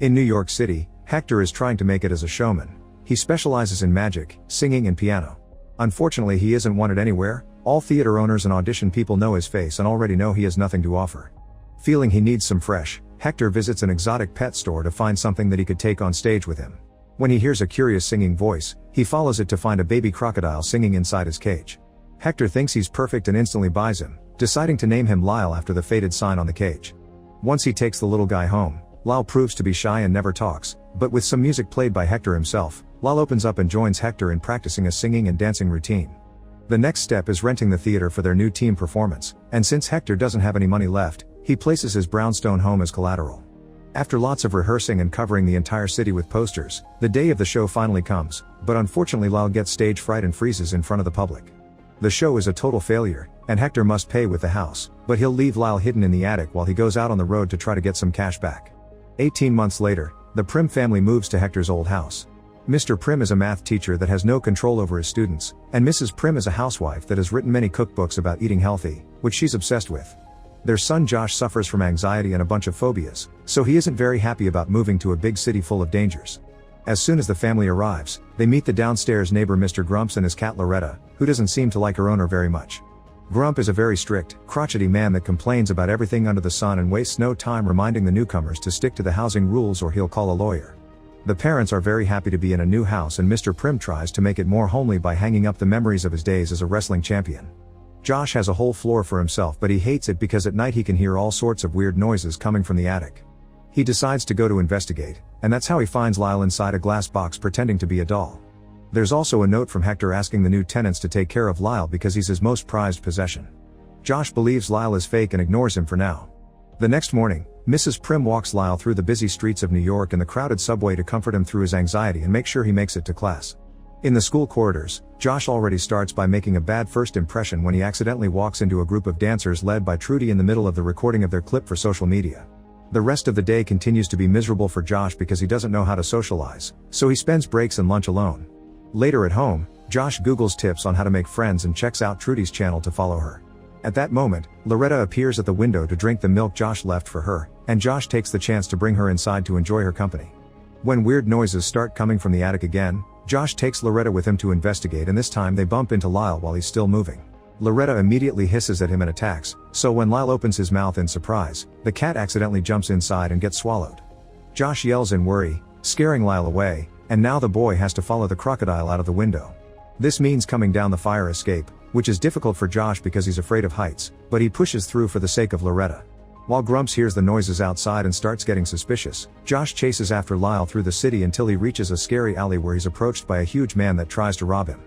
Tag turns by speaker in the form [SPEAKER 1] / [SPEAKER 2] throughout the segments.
[SPEAKER 1] In New York City, Hector is trying to make it as a showman. He specializes in magic, singing and piano. Unfortunately, he isn't wanted anywhere. All theater owners and audition people know his face and already know he has nothing to offer. Feeling he needs some fresh, Hector visits an exotic pet store to find something that he could take on stage with him. When he hears a curious singing voice, he follows it to find a baby crocodile singing inside his cage. Hector thinks he's perfect and instantly buys him, deciding to name him Lyle after the faded sign on the cage. Once he takes the little guy home, Lyle proves to be shy and never talks, but with some music played by Hector himself, Lyle opens up and joins Hector in practicing a singing and dancing routine. The next step is renting the theater for their new team performance, and since Hector doesn't have any money left, he places his brownstone home as collateral. After lots of rehearsing and covering the entire city with posters, the day of the show finally comes, but unfortunately Lyle gets stage fright and freezes in front of the public. The show is a total failure, and Hector must pay with the house, but he'll leave Lyle hidden in the attic while he goes out on the road to try to get some cash back. 18 months later, the Prim family moves to Hector's old house. Mr. Prim is a math teacher that has no control over his students, and Mrs. Prim is a housewife that has written many cookbooks about eating healthy, which she's obsessed with. Their son Josh suffers from anxiety and a bunch of phobias, so he isn't very happy about moving to a big city full of dangers. As soon as the family arrives, they meet the downstairs neighbor Mr. Grumps and his cat Loretta, who doesn't seem to like her owner very much. Grump is a very strict, crotchety man that complains about everything under the sun and wastes no time reminding the newcomers to stick to the housing rules or he'll call a lawyer. The parents are very happy to be in a new house and Mr. Prim tries to make it more homely by hanging up the memories of his days as a wrestling champion. Josh has a whole floor for himself but he hates it because at night he can hear all sorts of weird noises coming from the attic. He decides to go to investigate, and that's how he finds Lyle inside a glass box pretending to be a doll. There's also a note from Hector asking the new tenants to take care of Lyle because he's his most prized possession. Josh believes Lyle is fake and ignores him for now. The next morning, Mrs. Prim walks Lyle through the busy streets of New York and the crowded subway to comfort him through his anxiety and make sure he makes it to class. In the school corridors, Josh already starts by making a bad first impression when he accidentally walks into a group of dancers led by Trudy in the middle of the recording of their clip for social media. The rest of the day continues to be miserable for Josh because he doesn't know how to socialize, so he spends breaks and lunch alone. Later at home, Josh Googles tips on how to make friends and checks out Trudy's channel to follow her. At that moment, Loretta appears at the window to drink the milk Josh left for her, and Josh takes the chance to bring her inside to enjoy her company. When weird noises start coming from the attic again, Josh takes Loretta with him to investigate and this time they bump into Lyle while he's still moving. Loretta immediately hisses at him and attacks, so when Lyle opens his mouth in surprise, the cat accidentally jumps inside and gets swallowed. Josh yells in worry, scaring Lyle away, and now the boy has to follow the crocodile out of the window. This means coming down the fire escape, which is difficult for Josh because he's afraid of heights, but he pushes through for the sake of Loretta. While Grumps hears the noises outside and starts getting suspicious, Josh chases after Lyle through the city until he reaches a scary alley where he's approached by a huge man that tries to rob him.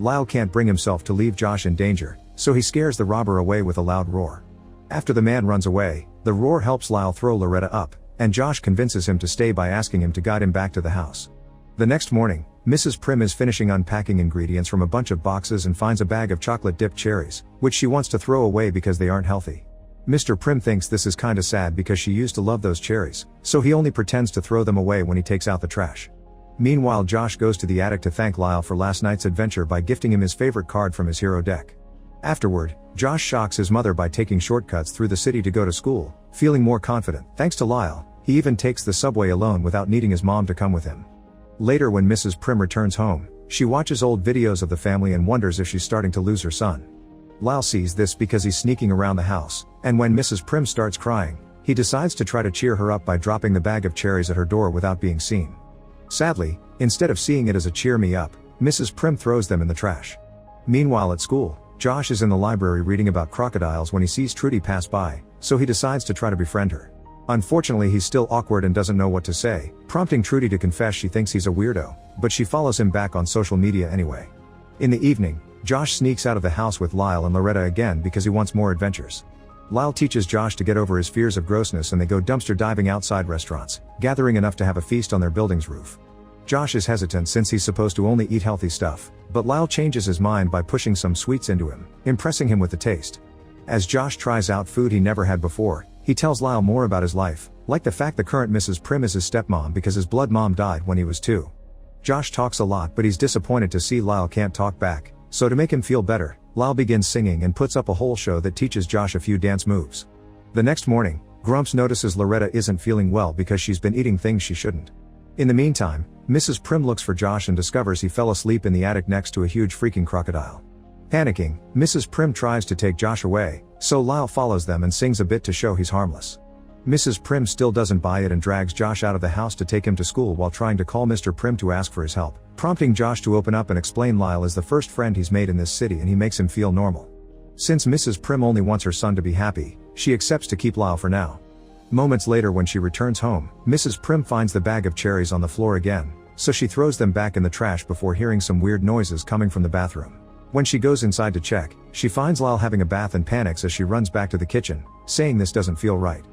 [SPEAKER 1] Lyle can't bring himself to leave Josh in danger, so he scares the robber away with a loud roar. After the man runs away, the roar helps Lyle throw Loretta up, and Josh convinces him to stay by asking him to guide him back to the house. The next morning, Mrs. Prim is finishing unpacking ingredients from a bunch of boxes and finds a bag of chocolate-dipped cherries, which she wants to throw away because they aren't healthy. Mr. Prim thinks this is kinda sad because she used to love those cherries, so he only pretends to throw them away when he takes out the trash. Meanwhile, Josh goes to the attic to thank Lyle for last night's adventure by gifting him his favorite card from his hero deck. Afterward, Josh shocks his mother by taking shortcuts through the city to go to school, feeling more confident. Thanks to Lyle, he even takes the subway alone without needing his mom to come with him. Later, when Mrs. Prim returns home, she watches old videos of the family and wonders if she's starting to lose her son. Lyle sees this because he's sneaking around the house, and when Mrs. Prim starts crying, he decides to try to cheer her up by dropping the bag of cherries at her door without being seen. Sadly, instead of seeing it as a cheer me up, Mrs. Prim throws them in the trash. Meanwhile at school, Josh is in the library reading about crocodiles when he sees Trudy pass by, so he decides to try to befriend her. Unfortunately, he's still awkward and doesn't know what to say, prompting Trudy to confess she thinks he's a weirdo, but she follows him back on social media anyway. In the evening, Josh sneaks out of the house with Lyle and Loretta again because he wants more adventures. Lyle teaches Josh to get over his fears of grossness and they go dumpster diving outside restaurants, gathering enough to have a feast on their building's roof. Josh is hesitant since he's supposed to only eat healthy stuff, but Lyle changes his mind by pushing some sweets into him, impressing him with the taste. As Josh tries out food he never had before, he tells Lyle more about his life, like the fact the current Mrs. Prim is his stepmom because his blood mom died when he was 2. Josh talks a lot but he's disappointed to see Lyle can't talk back, so to make him feel better, Lyle begins singing and puts up a whole show that teaches Josh a few dance moves. The next morning, Grumps notices Loretta isn't feeling well because she's been eating things she shouldn't. In the meantime, Mrs. Prim looks for Josh and discovers he fell asleep in the attic next to a huge freaking crocodile. Panicking, Mrs. Prim tries to take Josh away, so Lyle follows them and sings a bit to show he's harmless. Mrs. Prim still doesn't buy it and drags Josh out of the house to take him to school while trying to call Mr. Prim to ask for his help, prompting Josh to open up and explain Lyle is the first friend he's made in this city and he makes him feel normal. Since Mrs. Prim only wants her son to be happy, she accepts to keep Lyle for now. Moments later when she returns home, Mrs. Prim finds the bag of cherries on the floor again, so she throws them back in the trash before hearing some weird noises coming from the bathroom. When she goes inside to check, she finds Lyle having a bath and panics as she runs back to the kitchen, saying this doesn't feel right.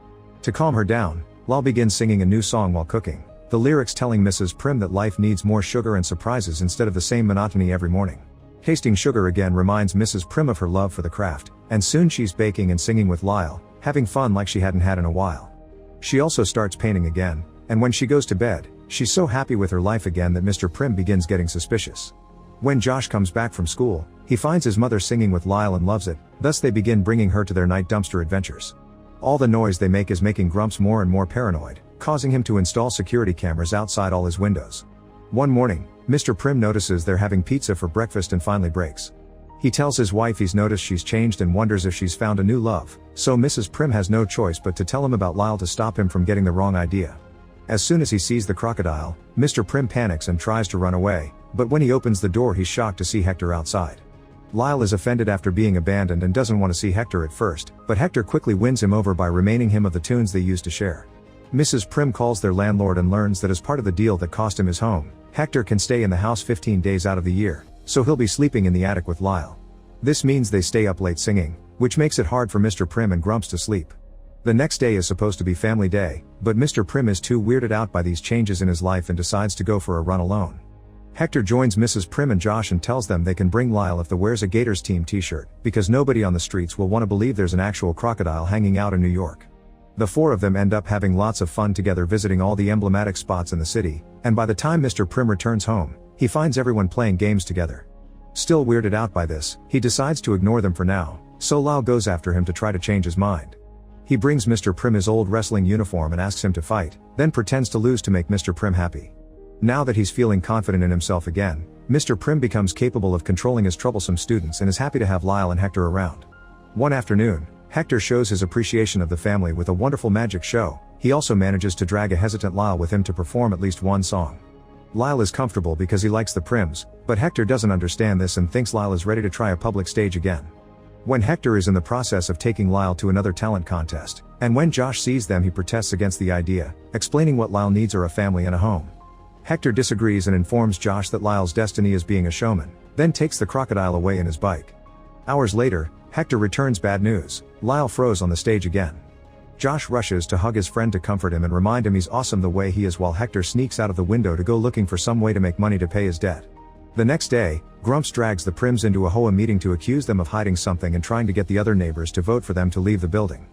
[SPEAKER 1] To calm her down, Lyle begins singing a new song while cooking, the lyrics telling Mrs. Prim that life needs more sugar and surprises instead of the same monotony every morning. Tasting sugar again reminds Mrs. Prim of her love for the craft, and soon she's baking and singing with Lyle, having fun like she hadn't had in a while. She also starts painting again, and when she goes to bed, she's so happy with her life again that Mr. Prim begins getting suspicious. When Josh comes back from school, he finds his mother singing with Lyle and loves it, thus they begin bringing her to their night dumpster adventures. All the noise they make is making Grumps more and more paranoid, causing him to install security cameras outside all his windows. One morning, Mr. Prim notices they're having pizza for breakfast and finally breaks. He tells his wife he's noticed she's changed and wonders if she's found a new love, so Mrs. Prim has no choice but to tell him about Lyle to stop him from getting the wrong idea. As soon as he sees the crocodile, Mr. Prim panics and tries to run away, but when he opens the door he's shocked to see Hector outside. Lyle is offended after being abandoned and doesn't want to see Hector at first, but Hector quickly wins him over by reminding him of the tunes they used to share. Mrs. Prim calls their landlord and learns that as part of the deal that cost him his home, Hector can stay in the house 15 days out of the year, so he'll be sleeping in the attic with Lyle. This means they stay up late singing, which makes it hard for Mr. Prim and Grumps to sleep. The next day is supposed to be family day, but Mr. Prim is too weirded out by these changes in his life and decides to go for a run alone. Hector joins Mrs. Prim and Josh and tells them they can bring Lyle if they wears a Gators team t-shirt, because nobody on the streets will want to believe there's an actual crocodile hanging out in New York. The four of them end up having lots of fun together visiting all the emblematic spots in the city, and by the time Mr. Prim returns home, he finds everyone playing games together. Still weirded out by this, he decides to ignore them for now, so Lyle goes after him to try to change his mind. He brings Mr. Prim his old wrestling uniform and asks him to fight, then pretends to lose to make Mr. Prim happy. Now that he's feeling confident in himself again, Mr. Prim becomes capable of controlling his troublesome students and is happy to have Lyle and Hector around. One afternoon, Hector shows his appreciation of the family with a wonderful magic show. He also manages to drag a hesitant Lyle with him to perform at least one song. Lyle is comfortable because he likes the Prims, but Hector doesn't understand this and thinks Lyle is ready to try a public stage again. When Hector is in the process of taking Lyle to another talent contest, and when Josh sees them he protests against the idea, explaining what Lyle needs are a family and a home. Hector disagrees and informs Josh that Lyle's destiny is being a showman, then takes the crocodile away in his bike. Hours later, Hector returns bad news: Lyle froze on the stage again. Josh rushes to hug his friend to comfort him and remind him he's awesome the way he is while Hector sneaks out of the window to go looking for some way to make money to pay his debt. The next day, Grumps drags the Prims into a HOA meeting to accuse them of hiding something and trying to get the other neighbors to vote for them to leave the building.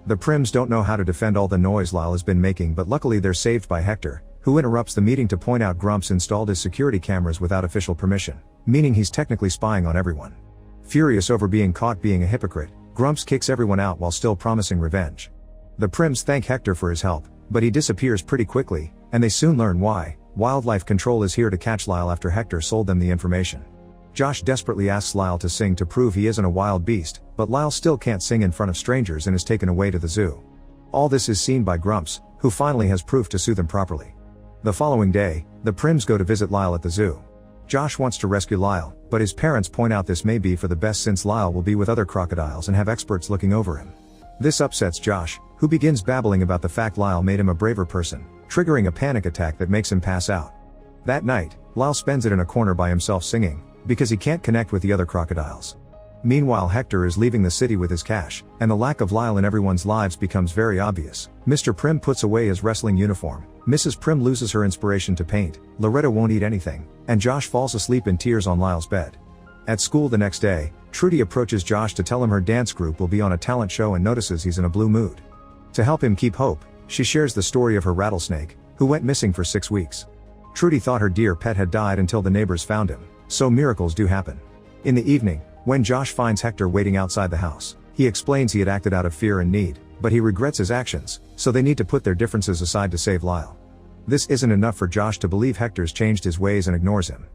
[SPEAKER 1] The Prims don't know how to defend all the noise Lyle has been making, but luckily they're saved by Hector, who interrupts the meeting to point out Grumps installed his security cameras without official permission, meaning he's technically spying on everyone. Furious over being caught being a hypocrite, Grumps kicks everyone out while still promising revenge. The Prims thank Hector for his help, but he disappears pretty quickly, and they soon learn why. Wildlife Control is here to catch Lyle after Hector sold them the information. Josh desperately asks Lyle to sing to prove he isn't a wild beast, but Lyle still can't sing in front of strangers and is taken away to the zoo. All this is seen by Grumps, who finally has proof to sue them properly. The following day, the Prims go to visit Lyle at the zoo. Josh wants to rescue Lyle, but his parents point out this may be for the best since Lyle will be with other crocodiles and have experts looking over him. This upsets Josh, who begins babbling about the fact Lyle made him a braver person, triggering a panic attack that makes him pass out. That night, Lyle spends it in a corner by himself singing, because he can't connect with the other crocodiles. Meanwhile, Hector is leaving the city with his cash, and the lack of Lyle in everyone's lives becomes very obvious. Mr. Prim puts away his wrestling uniform, Mrs. Prim loses her inspiration to paint, Loretta won't eat anything, and Josh falls asleep in tears on Lyle's bed. At school the next day, Trudy approaches Josh to tell him her dance group will be on a talent show and notices he's in a blue mood. To help him keep hope, she shares the story of her rattlesnake, who went missing for 6 weeks. Trudy thought her dear pet had died until the neighbors found him, so miracles do happen. In the evening, when Josh finds Hector waiting outside the house, he explains he had acted out of fear and need, but he regrets his actions, so they need to put their differences aside to save Lyle. This isn't enough for Josh to believe Hector's changed his ways and ignores him.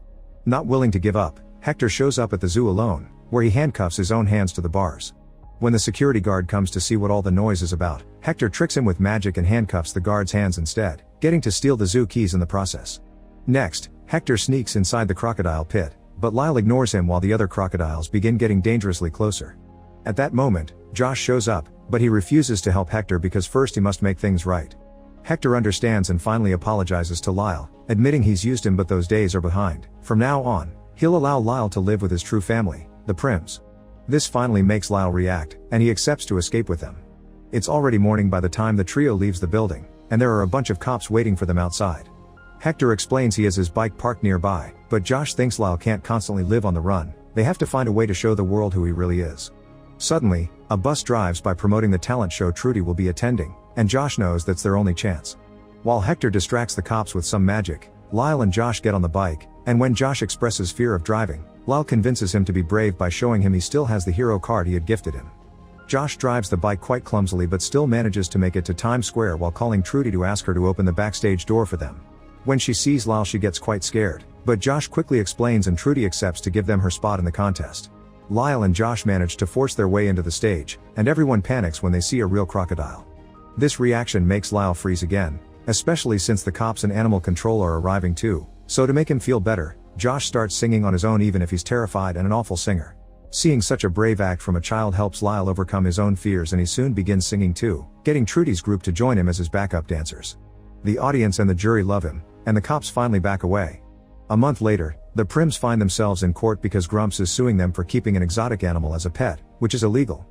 [SPEAKER 1] Not willing to give up, Hector shows up at the zoo alone, where he handcuffs his own hands to the bars. When the security guard comes to see what all the noise is about, Hector tricks him with magic and handcuffs the guard's hands instead, getting to steal the zoo keys in the process. Next, Hector sneaks inside the crocodile pit, but Lyle ignores him while the other crocodiles begin getting dangerously closer. At that moment, Josh shows up, but he refuses to help Hector because first he must make things right. Hector understands and finally apologizes to Lyle, admitting he's used him but those days are behind. From now on, he'll allow Lyle to live with his true family, the Prims. This finally makes Lyle react, and he accepts to escape with them. It's already morning by the time the trio leaves the building, and there are a bunch of cops waiting for them outside. Hector explains he has his bike parked nearby, but Josh thinks Lyle can't constantly live on the run, they have to find a way to show the world who he really is. Suddenly, a bus drives by promoting the talent show Trudy will be attending, and Josh knows that's their only chance. While Hector distracts the cops with some magic, Lyle and Josh get on the bike, and when Josh expresses fear of driving, Lyle convinces him to be brave by showing him he still has the hero card he had gifted him. Josh drives the bike quite clumsily but still manages to make it to Times Square while calling Trudy to ask her to open the backstage door for them. When she sees Lyle she gets quite scared, but Josh quickly explains and Trudy accepts to give them her spot in the contest. Lyle and Josh manage to force their way into the stage, and everyone panics when they see a real crocodile. This reaction makes Lyle freeze again, especially since the cops and animal control are arriving too, so to make him feel better, Josh starts singing on his own even if he's terrified and an awful singer. Seeing such a brave act from a child helps Lyle overcome his own fears and he soon begins singing too, getting Trudy's group to join him as his backup dancers. The audience and the jury love him, and the cops finally back away. A month later, the Prims find themselves in court because Grumps is suing them for keeping an exotic animal as a pet, which is illegal.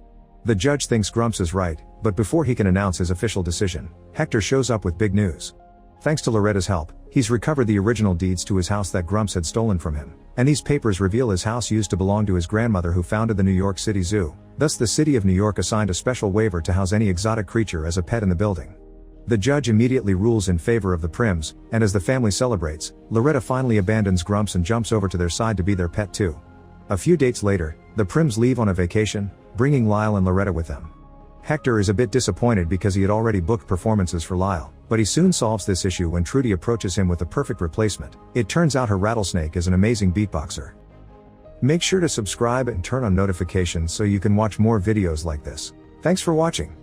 [SPEAKER 1] The judge thinks Grumps is right, but before he can announce his official decision, Hector shows up with big news. Thanks to Loretta's help, he's recovered the original deeds to his house that Grumps had stolen from him, and these papers reveal his house used to belong to his grandmother who founded the New York City Zoo, thus the city of New York assigned a special waiver to house any exotic creature as a pet in the building. The judge immediately rules in favor of the Prims, and as the family celebrates, Loretta finally abandons Grumps and jumps over to their side to be their pet too. A few dates later, the Prims leave on a vacation, bringing Lyle and Loretta with them. Hector is a bit disappointed because he had already booked performances for Lyle, but he soon solves this issue when Trudy approaches him with the perfect replacement. It turns out her rattlesnake is an amazing beatboxer. Make sure to subscribe and turn on notifications so you can watch more videos like this. Thanks for watching.